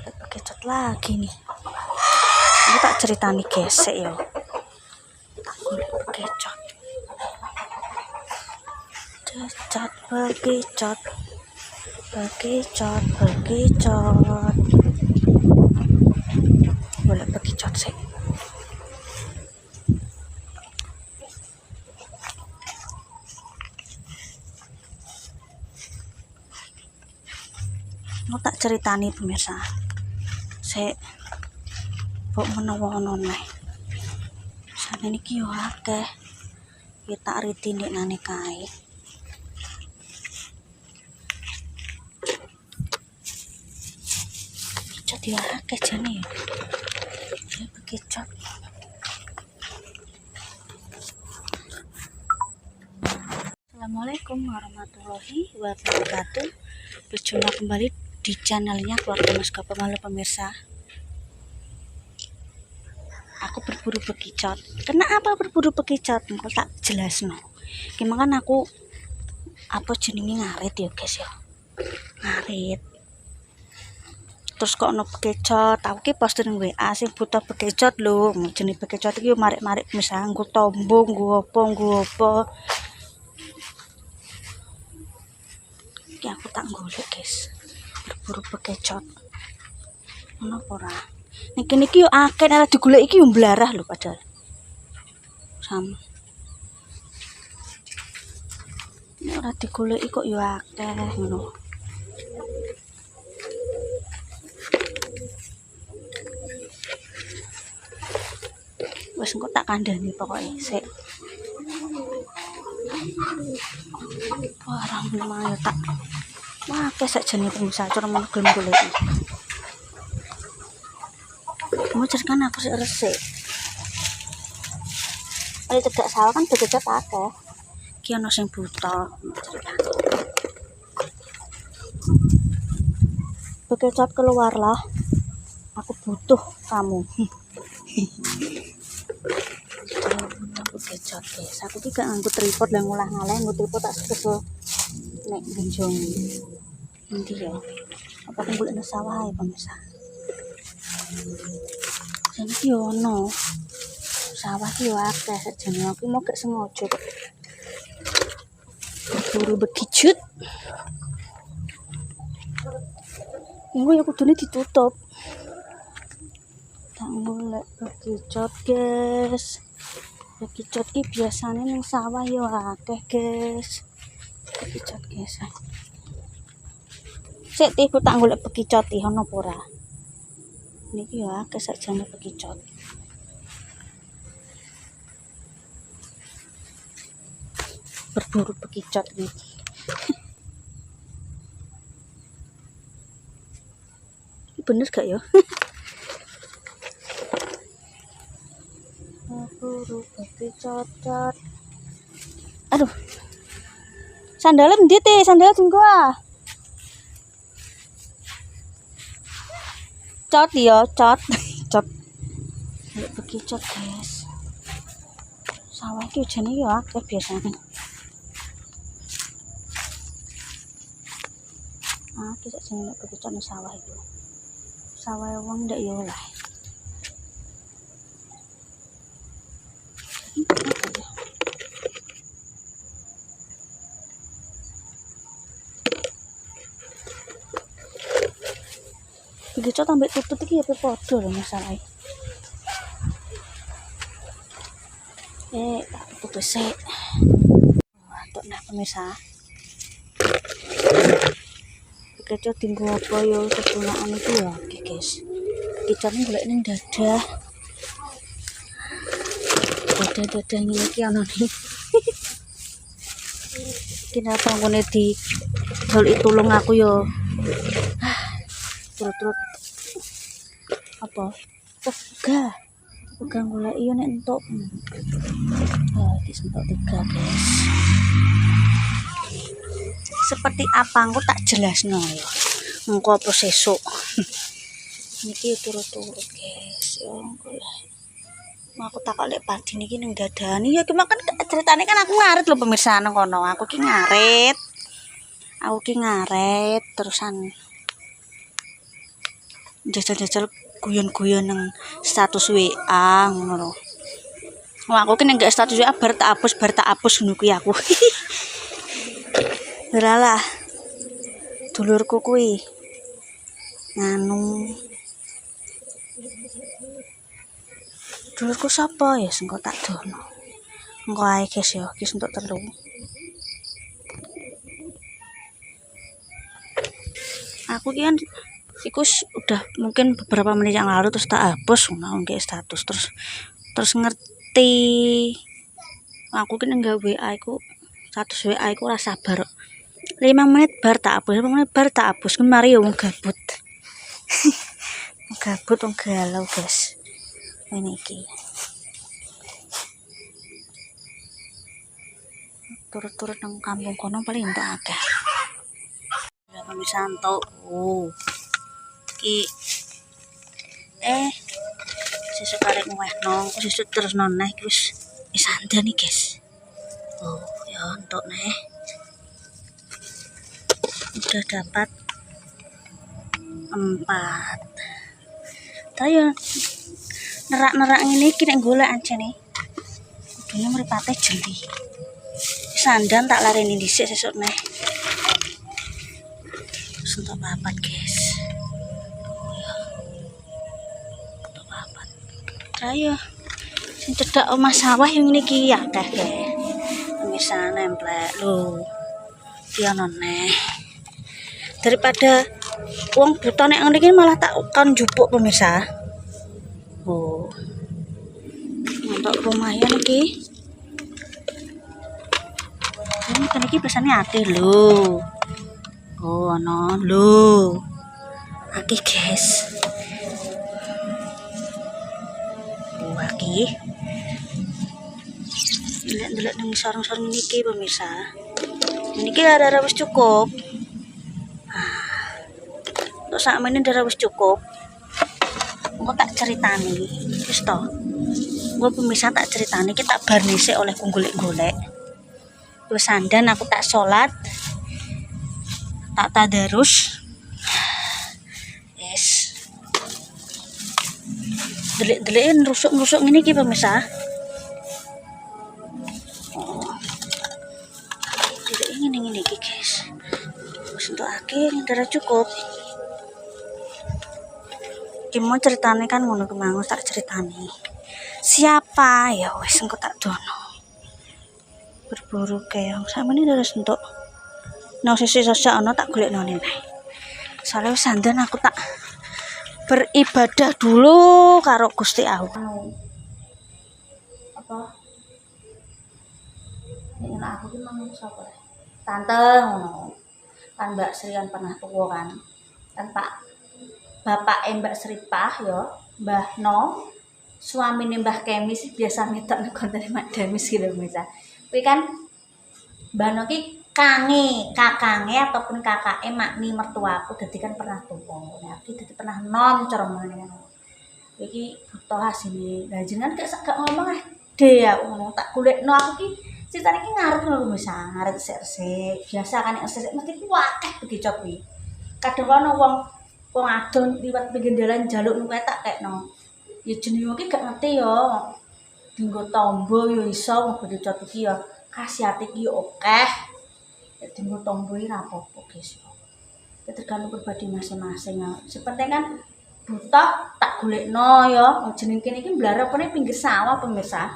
Bekicot lagi nih. Ini tak ceritani gesek ya. Tak golek bekicot. Bekicot, bekicot. Bekicot, bekicot. Golek bekicot sih. Mau tak ceritani pemirsa. Sik mbok menawa ono neh. Sane niki yo akeh. Ya tak riti ndekne kae. Bekicot ya akeh jane ya. Ya bekicot. Assalamualaikum warahmatullahi wabarakatuh. Berjumpa kembali di channelnya Keluarga Mas Gopo Malu pemirsa. Aku berburu bekicot. Kenapa berburu bekicot? Engko tak jelasno. Gimana aku apa jenenge ngarit ya guys ya. Ngarit. Terus kok ono bekicot, aku ki post ning WA sing butuh bekicot lho. Jenenge bekicot iki yo marik-marik misalnya nggo tombo, nggo apa. Iki aku tak golek guys. Berburu bekicot. Ono apa ora? Ning kene iki yo akeh nek digolek iki yo mblarah lho padahal. Sama. Nek ora digoleki kok yo akeh ngono. Wes engko tak kandhani pokoke sik. Barang lumayan tak. Wah, kesek jenis pengusaha cuma mau gelem goleki. Kamu cerkan aku sih resik. Kalau cedak sawah kan bekicot akeh. Ki ono sing buta. Bekicot keluarlah. Aku butuh kamu. Bekicot guys. Aku ki gak nganggo tripod lah ngolah ngalah nganggo tripod tak kesel. Nek genjong. Nanti ya. Apa aku golek nang sawah ya pemirsa. Sing iki ono. Sawah ki yo akeh sajane aku mau gak sengaja kok. Berburu bekicot. Iku ya kudune ditutup. Tak golek bekicot, guys. Bekicot ki biasane ning sawah yo akeh, guys. Bekicot, guys. Sik tiku tak golek bekicot iki ono apa ora. Niki yo akeh sakjane bekicot. Berburu bekicot iki. Bener gak ya? Berburu bekicot. Aduh. Sandalnya ndi te? Sandal dinggo ah. Cot ya, cot. Cot. Bekicot, guys. Sawah iki jane yo akeh biasane. Kita sini bekicot nang sawah itu. Sawah wong ndak yo lah. Bekicot ambek tutut iki ya padha lho masalahe. Tak tutup sik. Untuk nah pemirsa. Bekicot dinggo apa yo kegunaan iki ya, guys. Bekicot golek ning dadah. Dadah iki ana nih. Kenapa ngene di golek tulung aku yo. Terus apa? Pegang golek yo nek entuk. Disentuk 3, guys. Seperti apa engko tak jelasno ya. Engko apa sesuk. Niki turut-turut, guys. Ya engko lah. Aku tak lek padi niki ning dadani ya cuma kan ceritane kan aku ngarit lho pemirsa nang kono. Aku ki ngarit. Aku ki ngaret terusan jajal-jajal guyon-guyon nang status WA ngono lho. Wah, aku ki nek gak status WA bar tak hapus ngono kuwi aku. Delalah. Dulurku kuwi nganu. Dulurku sapa ya sing kok tak dono. Engko ae guys ya, iki entuk telu. Aku ki kan iku udah mungkin beberapa menit yang lalu terus tak hapus ngono nggih status terus ngerti aku ki nang WA iku status WA iku ora sabar 5 menit bar tak hapus 5 menit bar tak hapus kemari yo wong gabut gabut wong galau guys ini iki turut-turut nang kampung kono paling entuk akeh ya pemirsa entuk iki sesuk arek ngewehno sesuk terus noneh iki wis sandan nih guys ya untuk neh udah dapat 4 tayo nerak-nerak ini iki nek golek aja nih kudune mripate jeli sandan tak lareni dhisik sesuk neh untuk papat guys untuk papat tayo sing cedhak omah sawah yang ini ki akeh pemirsa nemplek lho ki ono neh daripada wong buta nek ngene iki malah tak kan njupuk pemirsa untuk lumayan iki ini kan iki biasanya ati lho ono lho akeh guys aki delok nang sarung-sarung niki pemirsa niki ada wis cukup untuk sakmene darah wis cukup engko tak ceritani wis to engko pemirsa tak ceritani iki tak barnise oleh golek-golek wis sandan aku tak salat tak tadarus yes delik-delikin rusuk-rusuk ngene iki pemirsa delik ngene iki guys wis untuk akhir darah cukup iki mau ceritane kan ngono kemangu tak ceritani siapa ya wis engko tak dono berburu keong sama ini terus untuk nang sisi sosial ono tak golek noni soalnya sandan aku tak beribadah dulu karo Gusti Allah apa ini aku ki mang sapa tante ngono kan Mbak Sri kan pernah tuwa kan Pak Bapak Mbak Sri Pah ya Mbah No suamine Mbah Kemis biasa ngetok nek konten Mak Demis gitu misal kuwi kan Mbah No ki kakange ataupun kakake makni mertuaku dadi kan pernah tuwa. Nah, iki dadi pernah nom cara ngene kan. Iki butuh asine. Lah jenengan gak ngomong de ya ngono tak golekno aku ki critane ki ngarep lho Mas, ngarep sik-sik. Biasa kan nek sik mesti akeh begicot kuwi. Kadang ana wong adon liwat pinggir dalan njaluk nuwe tak kekno. Ya jenenge ki gak ngerti ya. Dinggo tombo ya iso wong begicot iki ya. Khasiate ki yo akeh. Dinggo tombo iki ra apa-apa guys. Ya tergantung pribadi masing-masing. Sepenting kan buta tak golekno ya. Jeneng kene iki mblarepane pinggir sawah pemirsa.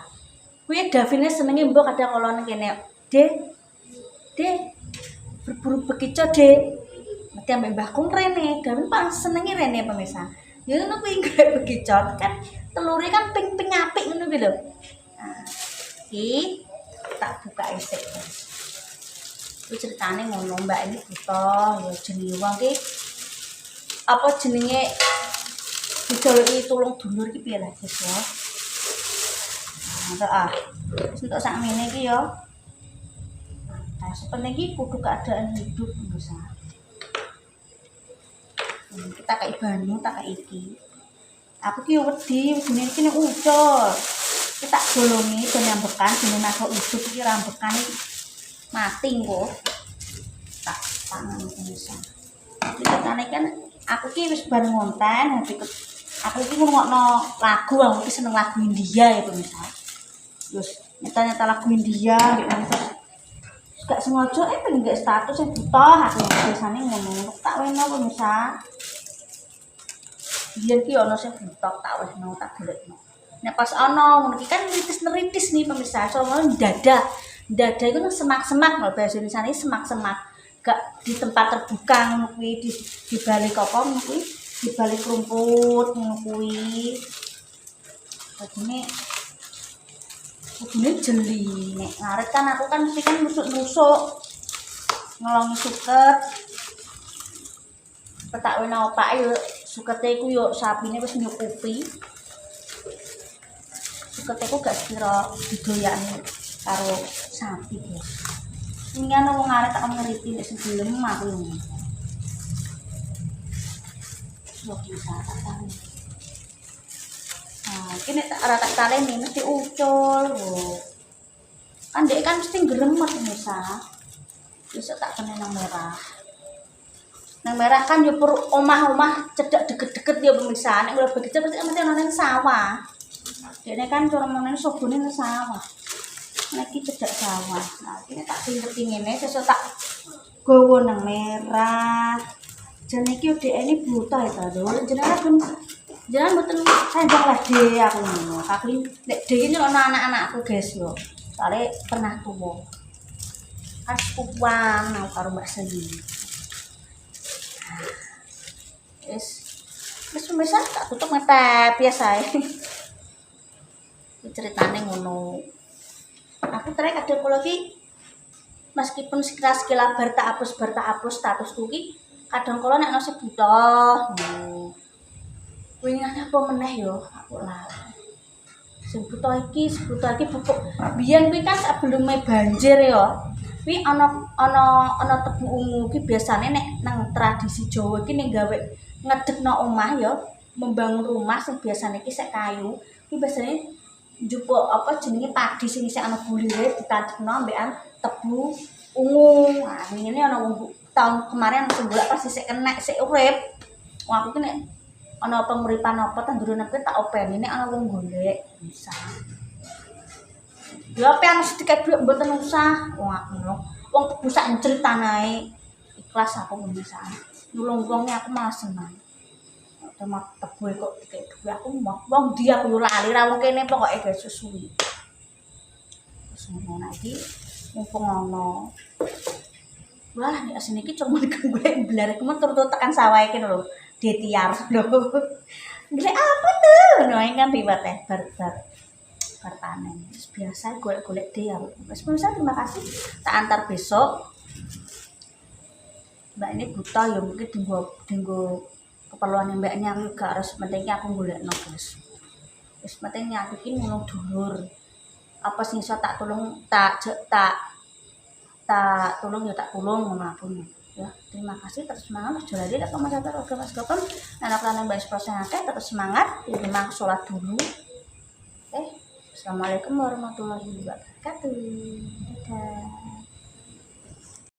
Kuwi Davine senenge mbok kadang kala nang kene. De berburu bekicot, Dek. Mesti ambek mbahku rene. Davin paling senenge rene pemirsa. Ya ngono kuwi golek bekicot kan telure kan ping apik ngono kuwi lho. Nah, iki tak buka esek guys. Itu ceritane ngono Mbak ini buta ya jenenge wong ki apa jenenge dijoloki tulung dulur ki piye lah guys ya. Nah, untuk sakmene iki ya. Nah, sepenting iki kudu keadaan hidup bisa. Kita kayak banyu tak kayak iki. Aku ki wedi jenenge iki nek ucul. Kita golongi ben ambekan jenenge naga udut iki rambekan iki mati engko tak tangan pemirsa. Ceritane kan aku ki wis bar ngonten, aku ki ngrungokno lagu, aku ki seneng lagu India ya pemirsa. Terus nyata lagu India gitu. Gak sengaja pengen gak status yang buta aku biasanya ngomong tak weno pemirsa. Biyen ki ono sing buta tak weno tak golekno. Nek pas ono ngono ki kan neritis nih pemirsa, soalnya dada itu kan semak-semak lho bahasa Indonesia ini semak-semak. Gak di tempat terbuka ngono kuwi di balik apa ngono kuwi, di balik rumput ngono kuwi. Ini jeli nek ngaret kan aku kan mesti kan nusuk-nusuk ngelongi suket petak wena opak yo sukete iku yo sapine wis nyukupi sukete iku gak kira didoyakne karo sapi guys ini ana wong ngaret tak ngeriti nek sebelum aku yo wah bisa tak. Nah, ini tak talen nih mesti ucul. Kan dek kan mesti geremet pemirsa. Bisa tak kena nang merah. Nang merah kan yo per omah-omah cedek deket-deket ya pemirsa. Nek ora begitu pasti mesti ana nang sawah. Dekne kan cara menene sobone nang sawah. Nek iki cedek sawah. Nah, ini tak pinter ngene sesuk tak gowo nang merah. Jan iki dekne buta ya ta. Jangan betul panjang lah deh aku ngono. Aku nek dhewe iki ono anak-anakku guys yo. Soale pernah tuwa. Kan sepupuan aku karo Mbak Sendi. Wis pemirsa tak tutup ngetep biasa ae. Ceritane ngono. Aku trek kadang kula iki meskipun sekira-sekira bar tak hapus status ki kadang kala nek ono sing butuh. Winginane apa meneh yo aku lali. Sing buta iki pupuk. Biyen kuwi kan sebelumnya banjir yo. Kuwi ana tebu ungu ki biasane nek nang tradisi Jawa iki nek gawe ngedekno omah yo, membangun rumah sing biasane iki sek kayu. Kuwi biasane njupuk apa jenenge padi sing isih ana bulire ditadekno ambekan tebu ungu. Nah, ngene ana tahun kemarin sing golek pas isih kenek sik urip. Wah aku ki nek ana penguripan apa tanduran aku tak openi nek ana wong golek bisa. Ya apa ana sedikit dhuwit mboten usah. Wong aku ngono. Wong tebu sak ceritane ikhlas aku bisa. Nulung wonge aku malah seneng. Tema tebu kok dikek dhuwit aku wong ndi aku yo lali ra wong kene pokoke guys susuwi. Terus ngono iki mumpung ono. Wah, nek asine iki cuma golek belar iku tur-tur tekan sawah iki lho. Detiar lho. Golek apa tuh? Nah, kan ribet bar panen. Biasa golek-golek dia. Wes pemirsa terima kasih. Tak antar besok. Mbak ini buta ya mungkin dinggo keperluan mbaknya aku gak harus pentingnya aku golekno guys. Wis pentingnya aku iki nulung dulur. Apa sing iso tak tulung tak tulung ya tak tulung ngono aku. Ya, terima kasih terus semangat jualadi tak mas anak anak baik proses terus semangat terima sholat dulu. Assalamualaikum warahmatullahi wabarakatuh. Dadah.